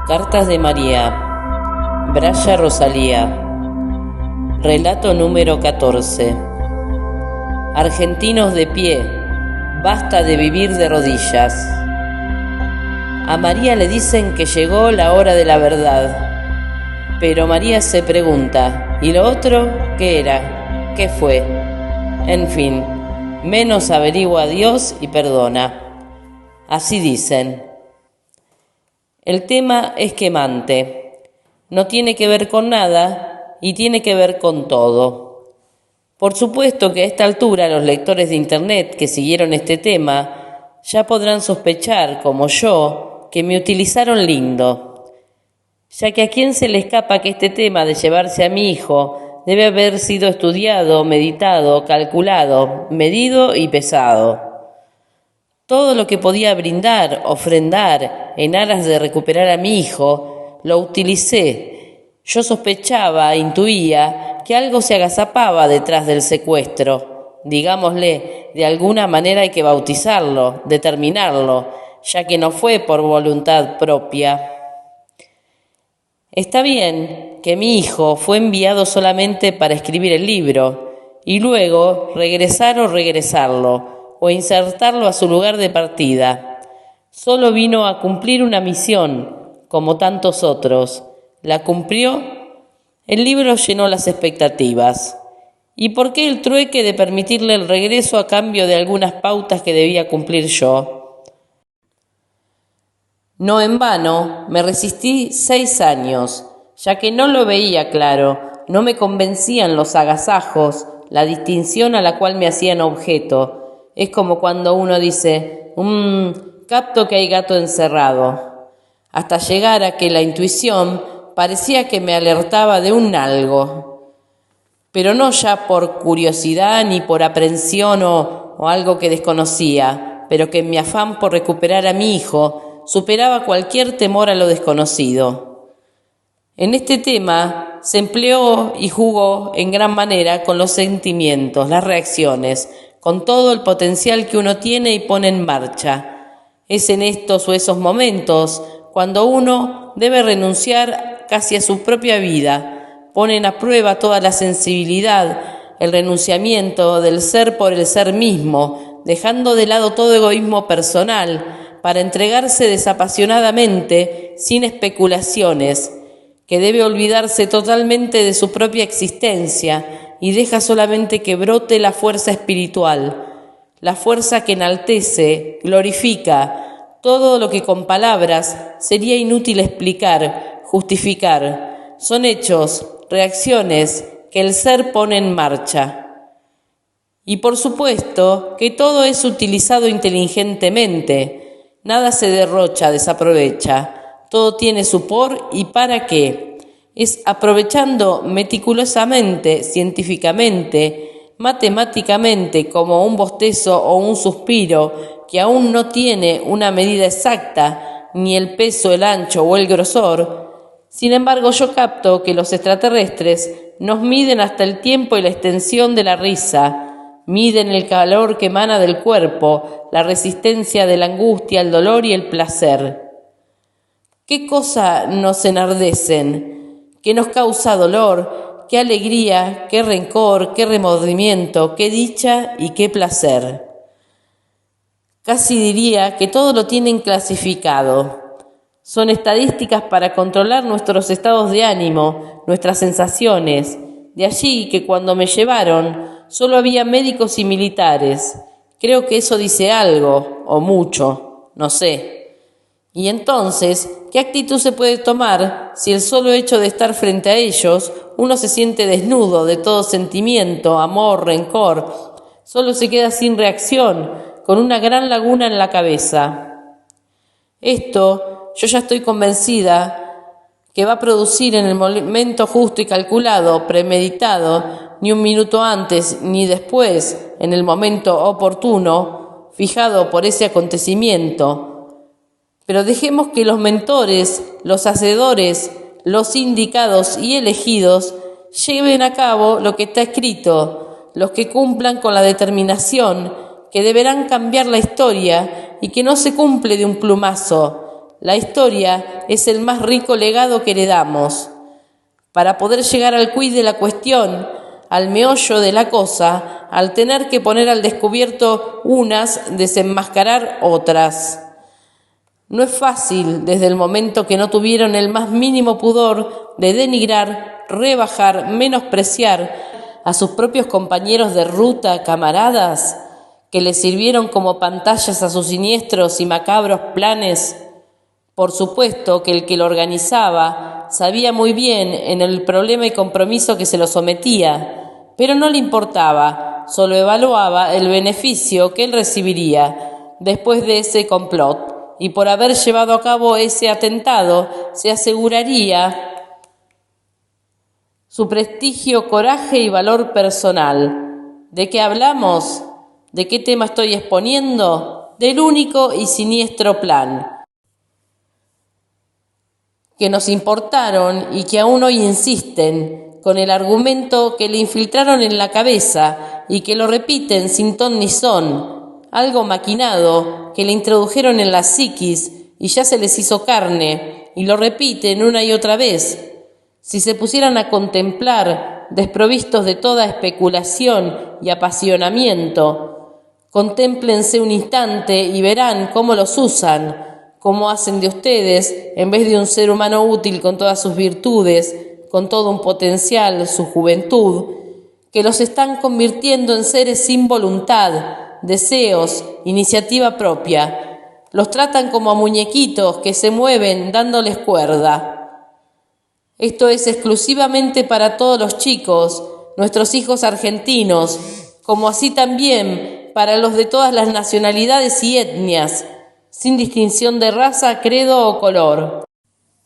Cartas de María, Braya Rosalía. Relato número 14. Argentinos de pie, basta de vivir de rodillas. A María le dicen que llegó la hora de la verdad. Pero María se pregunta, ¿y lo otro qué era? ¿Qué fue? En fin, menos averigua a Dios y perdona. Así dicen. El tema es quemante. No tiene que ver con nada y tiene que ver con todo. Por supuesto que a esta altura los lectores de internet que siguieron este tema ya podrán sospechar, como yo, que me utilizaron lindo, ya que a quién se le escapa que este tema de llevarse a mi hijo debe haber sido estudiado, meditado, calculado, medido y pesado. Todo lo que podía brindar, ofrendar, en aras de recuperar a mi hijo, lo utilicé. Yo sospechaba, intuía, que algo se agazapaba detrás del secuestro. Digámosle, de alguna manera hay que bautizarlo, determinarlo, ya que no fue por voluntad propia. Está bien que mi hijo fue enviado solamente para escribir el libro, y luego regresar o regresarlo, o insertarlo a su lugar de partida. Solo vino a cumplir una misión, como tantos otros. ¿La cumplió? El libro llenó las expectativas. ¿Y por qué el trueque de permitirle el regreso a cambio de algunas pautas que debía cumplir yo? No en vano me resistí 6 años, ya que no lo veía claro, no me convencían los agasajos, la distinción a la cual me hacían objeto. Es como cuando uno dice, capto que hay gato encerrado, hasta llegar a que la intuición parecía que me alertaba de un algo, pero no ya por curiosidad ni por aprensión o algo que desconocía, pero que en mi afán por recuperar a mi hijo superaba cualquier temor a lo desconocido. En este tema se empleó y jugó en gran manera con los sentimientos, las reacciones, con todo el potencial que uno tiene y pone en marcha. Es en estos o esos momentos cuando uno debe renunciar casi a su propia vida, ponen a prueba toda la sensibilidad, el renunciamiento del ser por el ser mismo, dejando de lado todo egoísmo personal para entregarse desapasionadamente, sin especulaciones, que debe olvidarse totalmente de su propia existencia y deja solamente que brote la fuerza espiritual, la fuerza que enaltece, glorifica, todo lo que con palabras sería inútil explicar, justificar. Son hechos, reacciones que el ser pone en marcha. Y por supuesto que todo es utilizado inteligentemente, nada se derrocha, desaprovecha, todo tiene su por y para qué. Es aprovechando meticulosamente, científicamente, matemáticamente, como un bostezo o un suspiro que aún no tiene una medida exacta, ni el peso, el ancho o el grosor. Sin embargo, yo capto que los extraterrestres nos miden hasta el tiempo y la extensión de la risa, miden el calor que emana del cuerpo, la resistencia de la angustia, el dolor y el placer. ¿Qué cosa nos enardecen? ¿Qué nos causa dolor? ¿Qué alegría? ¿Qué rencor? ¿Qué remordimiento? ¿Qué dicha y qué placer? Casi diría que todo lo tienen clasificado. Son estadísticas para controlar nuestros estados de ánimo, nuestras sensaciones. De allí que cuando me llevaron solo había médicos y militares. Creo que eso dice algo, o mucho, no sé. Y entonces, ¿qué actitud se puede tomar si el solo hecho de estar frente a ellos uno se siente desnudo de todo sentimiento, amor, rencor? Solo se queda sin reacción, con una gran laguna en la cabeza. Esto, yo ya estoy convencida que va a producir en el momento justo y calculado, premeditado, ni un minuto antes ni después, en el momento oportuno, fijado por ese acontecimiento. Pero dejemos que los mentores, los hacedores, los indicados y elegidos lleven a cabo lo que está escrito, los que cumplan con la determinación, que deberán cambiar la historia y que no se cumple de un plumazo, La historia es el más rico legado que heredamos. Para poder llegar al quid de la cuestión, al meollo de la cosa, al tener que poner al descubierto unas, desenmascarar otras. No es fácil, desde el momento que no tuvieron el más mínimo pudor de denigrar, rebajar, menospreciar a sus propios compañeros de ruta, camaradas, que les sirvieron como pantallas a sus siniestros y macabros planes. Por supuesto que el que lo organizaba sabía muy bien en el problema y compromiso que se lo sometía, pero no le importaba, solo evaluaba el beneficio que él recibiría después de ese complot, y por haber llevado a cabo ese atentado se aseguraría su prestigio, coraje y valor personal. ¿De qué hablamos? ¿De qué tema estoy exponiendo? Del único y siniestro plan que nos importaron y que aún hoy insisten, con el argumento que le infiltraron en la cabeza y que lo repiten sin ton ni son, algo maquinado que le introdujeron en la psiquis y ya se les hizo carne, y lo repiten una y otra vez. Si se pusieran a contemplar, desprovistos de toda especulación y apasionamiento, contémplense un instante y verán cómo los usan, cómo hacen de ustedes, en vez de un ser humano útil con todas sus virtudes, con todo un potencial, su juventud, que los están convirtiendo en seres sin voluntad, deseos, iniciativa propia. Los tratan como a muñequitos que se mueven dándoles cuerda. Esto es exclusivamente para todos los chicos, nuestros hijos argentinos, como así también para los de todas las nacionalidades y etnias, sin distinción de raza, credo o color.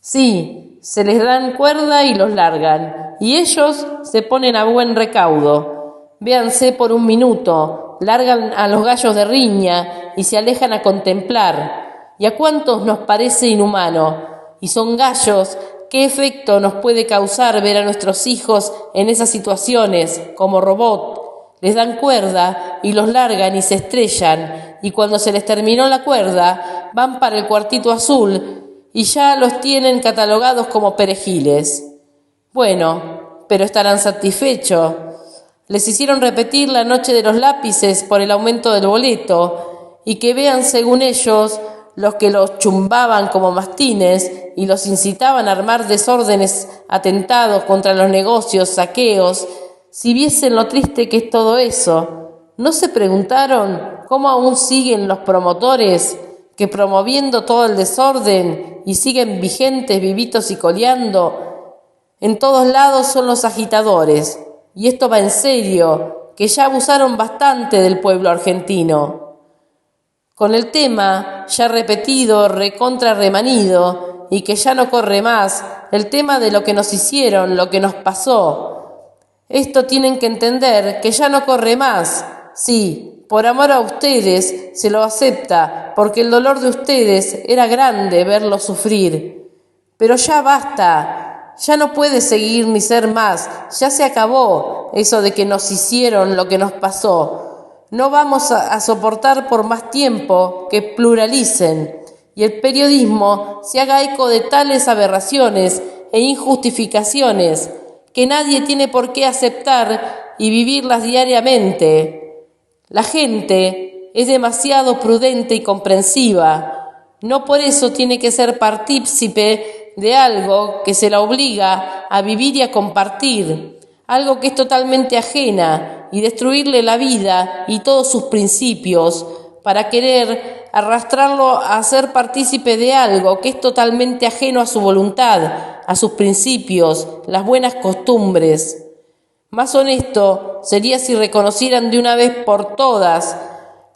Sí, se les dan cuerda y los largan, y ellos se ponen a buen recaudo. Véanse por un minuto, largan a los gallos de riña y se alejan a contemplar. ¿Y a cuántos nos parece inhumano? Y son gallos. ¿Qué efecto nos puede causar ver a nuestros hijos en esas situaciones, como robot? Les dan cuerda y los largan y se estrellan, y cuando se les terminó la cuerda, van para el cuartito azul y ya los tienen catalogados como perejiles. Bueno, pero estarán satisfechos. Les hicieron repetir la noche de los lápices por el aumento del boleto, y que vean según ellos los que los chumbaban como mastines y los incitaban a armar desórdenes, atentados contra los negocios, saqueos. Si viesen lo triste que es todo eso, ¿no se preguntaron cómo aún siguen los promotores que, promoviendo todo el desorden, y siguen vigentes, vivitos y coleando? En todos lados son los agitadores, y esto va en serio, que ya abusaron bastante del pueblo argentino. Con el tema ya repetido, recontra remanido, y que ya no corre más, el tema de lo que nos hicieron, lo que nos pasó. Esto tienen que entender que ya no corre más. Sí, por amor a ustedes se lo acepta, porque el dolor de ustedes era grande verlo sufrir. Pero ya basta, ya no puede seguir ni ser más, ya se acabó eso de que nos hicieron lo que nos pasó. No vamos a soportar por más tiempo que pluralicen y el periodismo se haga eco de tales aberraciones e injustificaciones que nadie tiene por qué aceptar y vivirlas diariamente. La gente es demasiado prudente y comprensiva. No por eso tiene que ser partícipe de algo que se la obliga a vivir y a compartir, algo que es totalmente ajena, y destruirle la vida y todos sus principios para querer arrastrarlo a ser partícipe de algo que es totalmente ajeno a su voluntad, a sus principios, las buenas costumbres. Más honesto sería si reconocieran de una vez por todas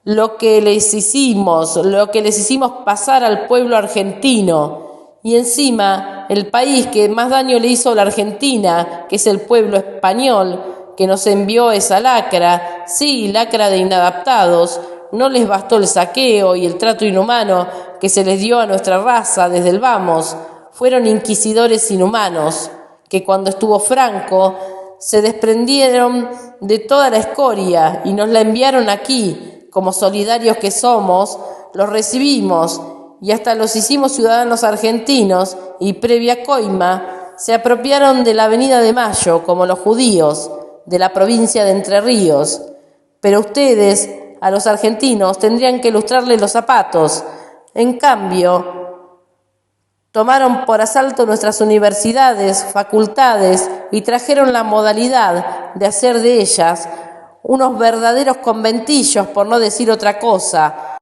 lo que les hicimos pasar al pueblo argentino, y encima el país que más daño le hizo a la Argentina, que es el pueblo español, que nos envió esa lacra, sí, lacra de inadaptados. No les bastó el saqueo y el trato inhumano que se les dio a nuestra raza desde el vamos. Fueron inquisidores inhumanos, que cuando estuvo Franco se desprendieron de toda la escoria y nos la enviaron aquí. Como solidarios que somos, los recibimos y hasta los hicimos ciudadanos argentinos y previa coima se apropiaron de la Avenida de Mayo como los judíos de la provincia de Entre Ríos. Pero ustedes, a los argentinos, tendrían que lustrarle los zapatos. En cambio, tomaron por asalto nuestras universidades, facultades y trajeron la modalidad de hacer de ellas unos verdaderos conventillos, por no decir otra cosa.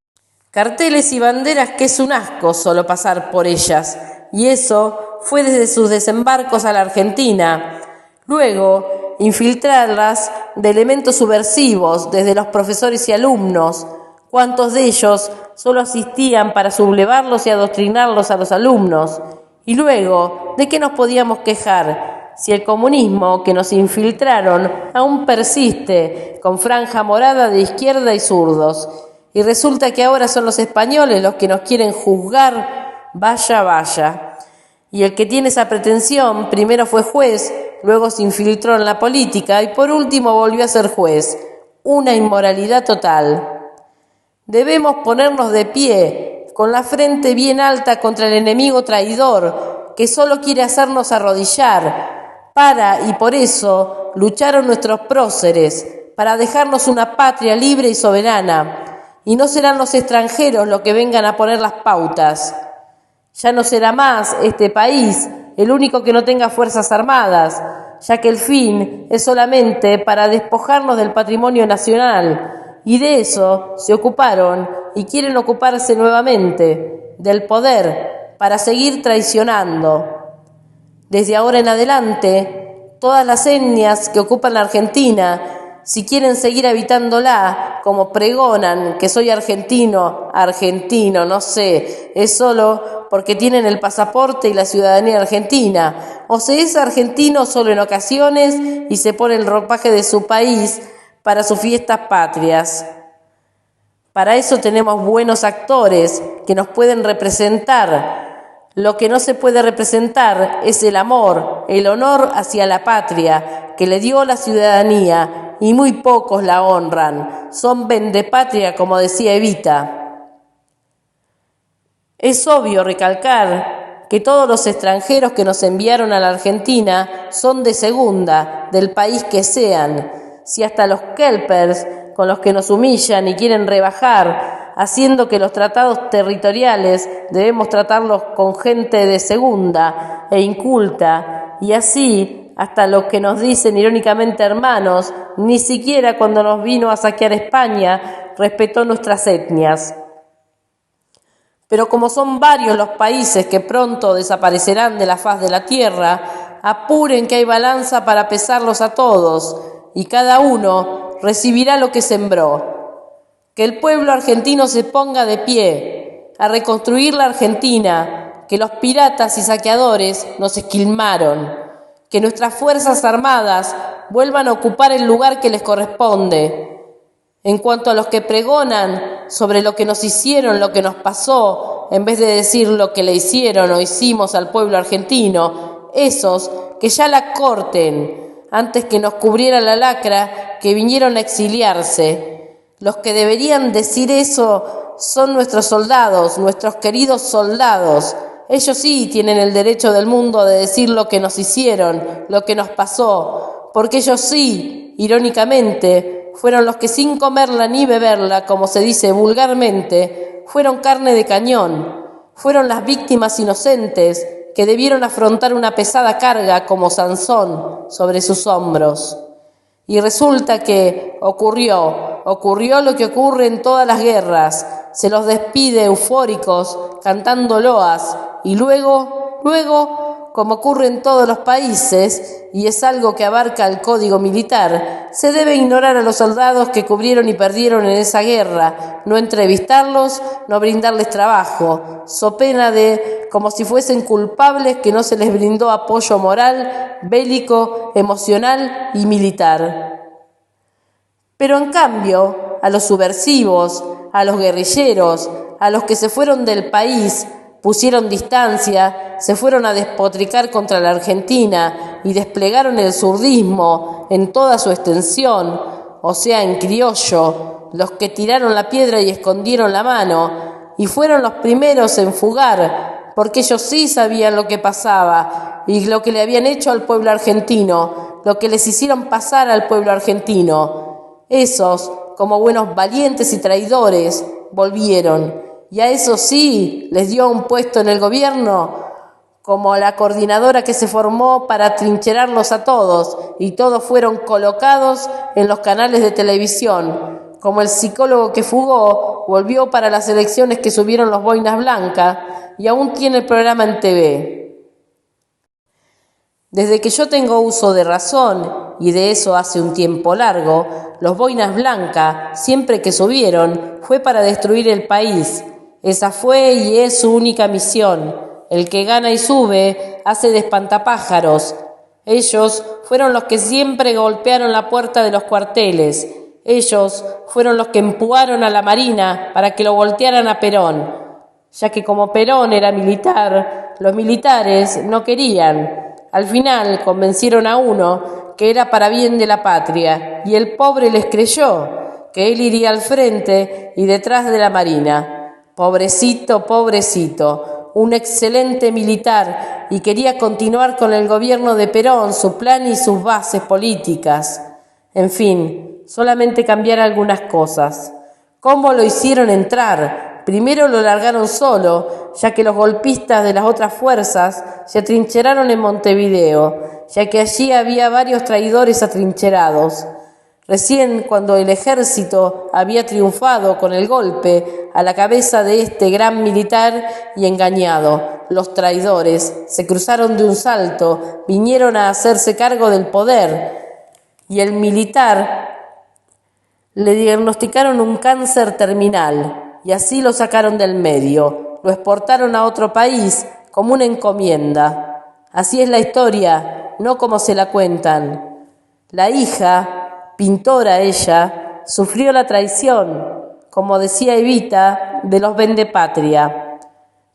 Carteles y banderas que es un asco solo pasar por ellas, y eso fue desde sus desembarcos a la Argentina. Luego, infiltrarlas de elementos subversivos desde los profesores y alumnos. ¿Cuántos de ellos solo asistían para sublevarlos y adoctrinarlos a los alumnos? Y luego, ¿de qué nos podíamos quejar si el comunismo que nos infiltraron aún persiste con franja morada de izquierda y zurdos? Y resulta que ahora son los españoles los que nos quieren juzgar, vaya. Y el que tiene esa pretensión primero fue juez, luego se infiltró en la política y por último volvió a ser juez. Una inmoralidad total. Debemos ponernos de pie, con la frente bien alta contra el enemigo traidor, que solo quiere hacernos arrodillar. Y por eso lucharon nuestros próceres, para dejarnos una patria libre y soberana. Y no serán los extranjeros los que vengan a poner las pautas. Ya no será más este país el único que no tenga fuerzas armadas, ya que el fin es solamente para despojarnos del patrimonio nacional, y de eso se ocuparon y quieren ocuparse nuevamente, del poder, para seguir traicionando. Desde ahora en adelante, todas las etnias que ocupan la Argentina, si quieren seguir habitándola, como pregonan que soy argentino, no sé, es solo porque tienen el pasaporte y la ciudadanía argentina, o se es argentino solo en ocasiones y se pone el ropaje de su país para sus fiestas patrias. Para eso tenemos buenos actores que nos pueden representar. Lo que no se puede representar es el amor, el honor hacia la patria que le dio la ciudadanía, y muy pocos la honran. Son vendepatria, como decía Evita. Es obvio recalcar que todos los extranjeros que nos enviaron a la Argentina son de segunda, del país que sean. Si hasta los kelpers, con los que nos humillan y quieren rebajar, haciendo que los tratados territoriales debemos tratarlos con gente de segunda e inculta, y así hasta los que nos dicen irónicamente hermanos, ni siquiera cuando nos vino a saquear España respetó nuestras etnias. Pero como son varios los países que pronto desaparecerán de la faz de la tierra, apuren que hay balanza para pesarlos a todos, y cada uno recibirá lo que sembró. Que el pueblo argentino se ponga de pie a reconstruir la Argentina, que los piratas y saqueadores nos esquilmaron. Que nuestras fuerzas armadas vuelvan a ocupar el lugar que les corresponde. En cuanto a los que pregonan sobre lo que nos hicieron, lo que nos pasó, en vez de decir lo que le hicieron o hicimos al pueblo argentino, esos que ya la corten antes que nos cubriera la lacra, que vinieron a exiliarse. Los que deberían decir eso son nuestros soldados, nuestros queridos soldados. Ellos sí tienen el derecho del mundo de decir lo que nos hicieron, lo que nos pasó, porque ellos sí, irónicamente, fueron los que sin comerla ni beberla, como se dice vulgarmente, fueron carne de cañón, fueron las víctimas inocentes que debieron afrontar una pesada carga como Sansón sobre sus hombros. Y resulta que ocurrió lo que ocurre en todas las guerras, se los despide eufóricos, cantando loas, y luego, como ocurre en todos los países, y es algo que abarca el código militar, se debe ignorar a los soldados que cubrieron y perdieron en esa guerra, no entrevistarlos, no brindarles trabajo, so pena de, como si fuesen culpables, que no se les brindó apoyo moral, bélico, emocional y militar. Pero en cambio, a los subversivos, a los guerrilleros, a los que se fueron del país, pusieron distancia, se fueron a despotricar contra la Argentina y desplegaron el zurdismo en toda su extensión, o sea, en criollo, los que tiraron la piedra y escondieron la mano, y fueron los primeros en fugar, porque ellos sí sabían lo que pasaba y lo que le habían hecho al pueblo argentino, lo que les hicieron pasar al pueblo argentino. Esos, como buenos valientes y traidores, volvieron, y a esos sí les dio un puesto en el gobierno, como la coordinadora que se formó para atrincherarlos a todos, y todos fueron colocados en los canales de televisión, como el psicólogo que fugó, volvió para las elecciones que subieron los Boinas Blancas, y aún tiene el programa en TV. Desde que yo tengo uso de razón, y de eso hace un tiempo largo, los Boinas Blancas, siempre que subieron, fue para destruir el país. Esa fue y es su única misión. El que gana y sube hace de espantapájaros. Ellos fueron los que siempre golpearon la puerta de los cuarteles. Ellos fueron los que empujaron a la Marina para que lo voltearan a Perón, ya que como Perón era militar, los militares no querían. Al final convencieron a uno que era para bien de la patria, y el pobre les creyó que él iría al frente y detrás de la Marina. Pobrecito, pobrecito, un excelente militar, y quería continuar con el gobierno de Perón, su plan y sus bases políticas. En fin, solamente cambiar algunas cosas. ¿Cómo lo hicieron entrar? Primero lo largaron solo, ya que los golpistas de las otras fuerzas se atrincheraron en Montevideo, ya que allí había varios traidores atrincherados. Recién cuando el ejército había triunfado con el golpe a la cabeza de este gran militar y engañado, los traidores se cruzaron de un salto, vinieron a hacerse cargo del poder, y el militar le diagnosticaron un cáncer terminal, y así lo sacaron del medio, lo exportaron a otro país como una encomienda. Así es la historia, no como se la cuentan. La hija, pintora ella, sufrió la traición, como decía Evita, de los vendepatria.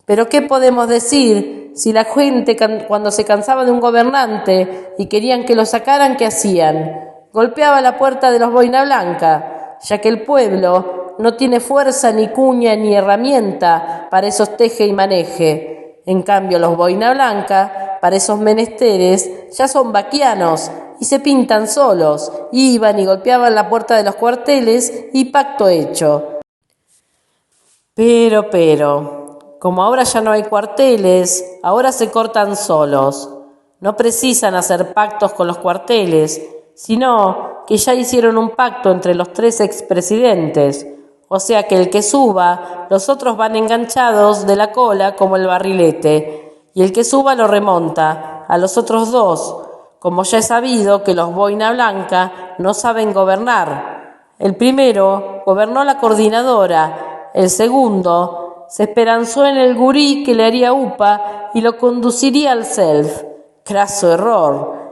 Pero ¿qué podemos decir si la gente cuando se cansaba de un gobernante y querían que lo sacaran, qué hacían? Golpeaba la puerta de los Boina Blanca, ya que el pueblo no tiene fuerza, ni cuña, ni herramienta para esos teje y maneje. En cambio, los Boina Blanca, para esos menesteres, ya son vaquianos y se pintan solos. Iban y golpeaban la puerta de los cuarteles y pacto hecho. Pero, como ahora ya no hay cuarteles, ahora se cortan solos. No precisan hacer pactos con los cuarteles, sino que ya hicieron un pacto entre los 3 expresidentes. O sea que el que suba, los otros van enganchados de la cola como el barrilete, y el que suba lo remonta a los otros 2, como ya he sabido que los Boina Blanca no saben gobernar. El primero gobernó la coordinadora, el segundo se esperanzó en el gurí que le haría upa y lo conduciría al self. Craso error.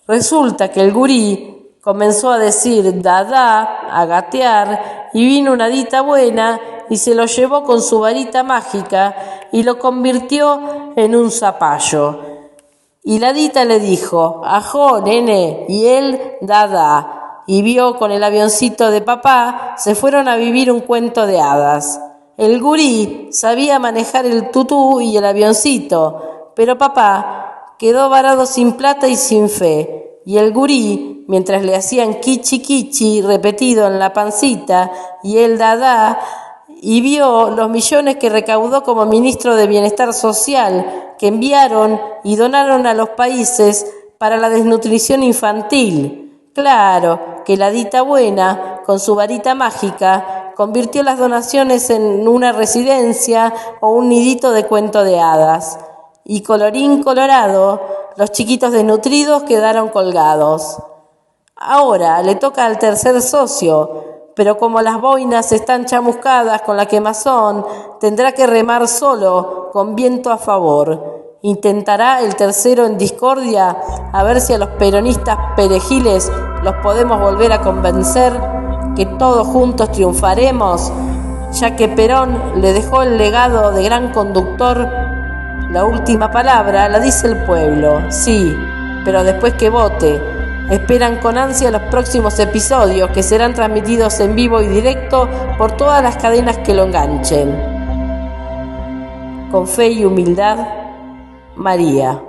Resulta que el gurí comenzó a decir dada, a gatear, y vino una dita buena y se lo llevó con su varita mágica y lo convirtió en un zapallo. Y la dita le dijo, ajó, nene, y él, dada, y vio con el avioncito de papá, se fueron a vivir un cuento de hadas. El gurí sabía manejar el tutú y el avioncito, pero papá quedó varado sin plata y sin fe, y el gurí, mientras le hacían kichi kichi repetido en la pancita, y él dada, y vio los millones que recaudó como ministro de Bienestar Social, que enviaron y donaron a los países para la desnutrición infantil. Claro que la dita buena, con su varita mágica, convirtió las donaciones en una residencia o un nidito de cuento de hadas. Y colorín colorado, los chiquitos desnutridos quedaron colgados. Ahora le toca al tercer socio, pero como las boinas están chamuscadas con la quemazón, tendrá que remar solo, con viento a favor. Intentará el tercero en discordia, a ver si a los peronistas perejiles los podemos volver a convencer que todos juntos triunfaremos, ya que Perón le dejó el legado de gran conductor. La última palabra la dice el pueblo, sí, pero después que vote. Esperan con ansia los próximos episodios que serán transmitidos en vivo y directo por todas las cadenas que lo enganchen. Con fe y humildad, María.